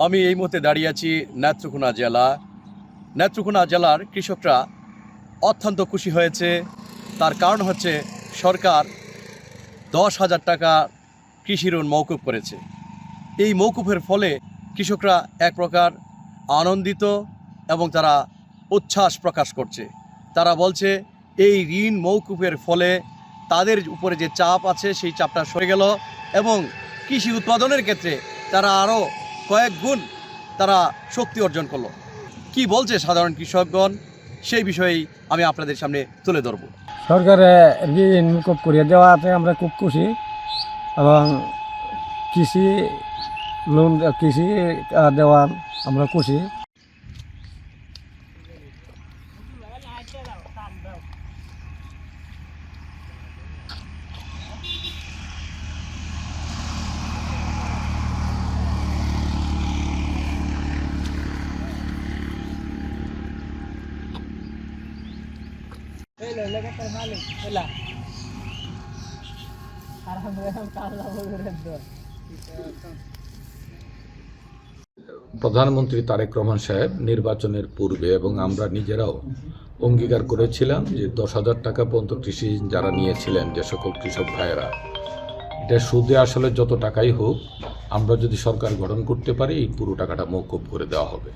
আমি এই মুহূর্তে দাঁড়িয়ে আছি নেত্রকোনা জেলার কৃষকরা অত্যন্ত খুশি হয়েছে। তার কারণ হচ্ছে সরকার 10,000 টাকা কৃষি ঋণ মওকুফ করেছে। এই মওকুফের ফলে কৃষকরা এক প্রকার আনন্দিত এবং তারা উচ্ছ্বাস প্রকাশ করছে। তারা বলছে এই ঋণ মওকুফের ফলে তাদের উপরে যে চাপ আছে সেই চাপটা সরে গেল এবং কৃষি উৎপাদনের ক্ষেত্রে তারা আরও কয়েক গুণ তারা শক্তি অর্জন করলো। কি বলছে সাধারণ কৃষকগণ সেই বিষয়েই আমি আপনাদের সামনে তুলে ধরব। সরকারে ঋণ মুকুব করিয়ে দেওয়াতে আমরা খুব খুশি এবং কৃষি লোন কৃষি দেওয়া আমরা খুশি। প্রধানমন্ত্রী তারেক রহমান সাহেব নির্বাচনের পূর্বে এবং আমরা নিজেরাও অঙ্গীকার করেছিলাম যে 10,000 টাকা পর্যন্ত কৃষি যারা নিয়েছিলেন, যে সকল কৃষক ভাইয়েরা, এটা সুদে আসলে যত টাকাই হোক, আমরা যদি সরকার গঠন করতে পারি এই পুরো টাকাটা মওকুফ করে দেওয়া হবে।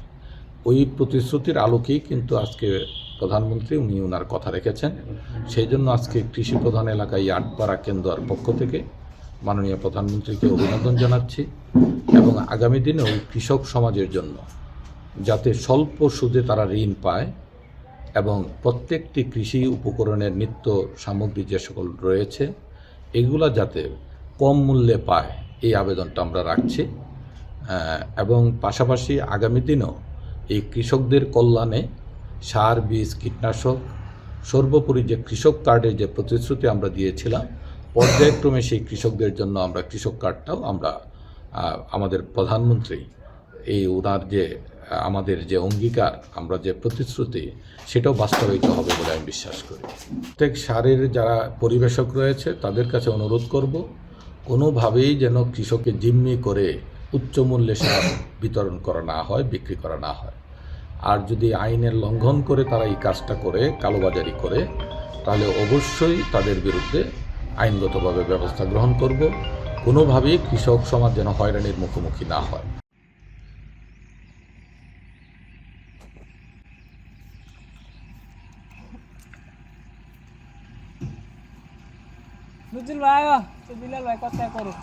ওই প্রতিশ্রুতির আলোকেই কিন্তু আজকে প্রধানমন্ত্রী উনি ওনার কথা রেখেছেন। সেই জন্য আজকে কৃষি প্রধান এলাকায় আটপাড়া কেন্দ্রের পক্ষ থেকে মাননীয় প্রধানমন্ত্রীকে অভিনন্দন জানাচ্ছি এবং আগামী দিনে ওই কৃষক সমাজের জন্য যাতে স্বল্প সুদে তারা ঋণ পায় এবং প্রত্যেকটি কৃষি উপকরণের নিত্য সামগ্রী যে সকল রয়েছে এগুলা যাতে কম মূল্যে পায় এই আবেদনটা আমরা রাখছি এবং পাশাপাশি আগামী দিনেও এই কৃষকদের কল্যাণে সার, বীজ, কীটনাশক, সর্বোপরি যে কৃষক কার্ডের যে প্রতিশ্রুতি আমরা দিয়েছিলাম, পর্যায়ক্রমে সেই কৃষকদের জন্য আমরা কৃষক কার্ডটাও আমরা আমাদের প্রধানমন্ত্রী এই ওনার যে আমাদের যে অঙ্গীকার, আমরা যে প্রতিশ্রুতি, সেটাও বাস্তবায়িত হবে বলে আমি বিশ্বাস করি। প্রত্যেক সারের যারা পরিবেশক রয়েছে তাদের কাছে অনুরোধ করব, কোনোভাবেই যেন কৃষককে জিম্মি করে উচ্চ মূল্যে সার বিতরণ করা না হয়, বিক্রি করা না হয়। আর যদি আইনের লঙ্ঘন করে তারা এই কাজটা করে, কালোবাজারি করে, তাহলে অবশ্যই তাদের বিরুদ্ধে আইনগতভাবে ব্যবস্থা গ্রহণ করব। কোনোভাবেই কৃষক সমাজ যেন হয়রানির মুখোমুখি না হয়। নুজুল ভাই, বিলাল ভাই কথা করো।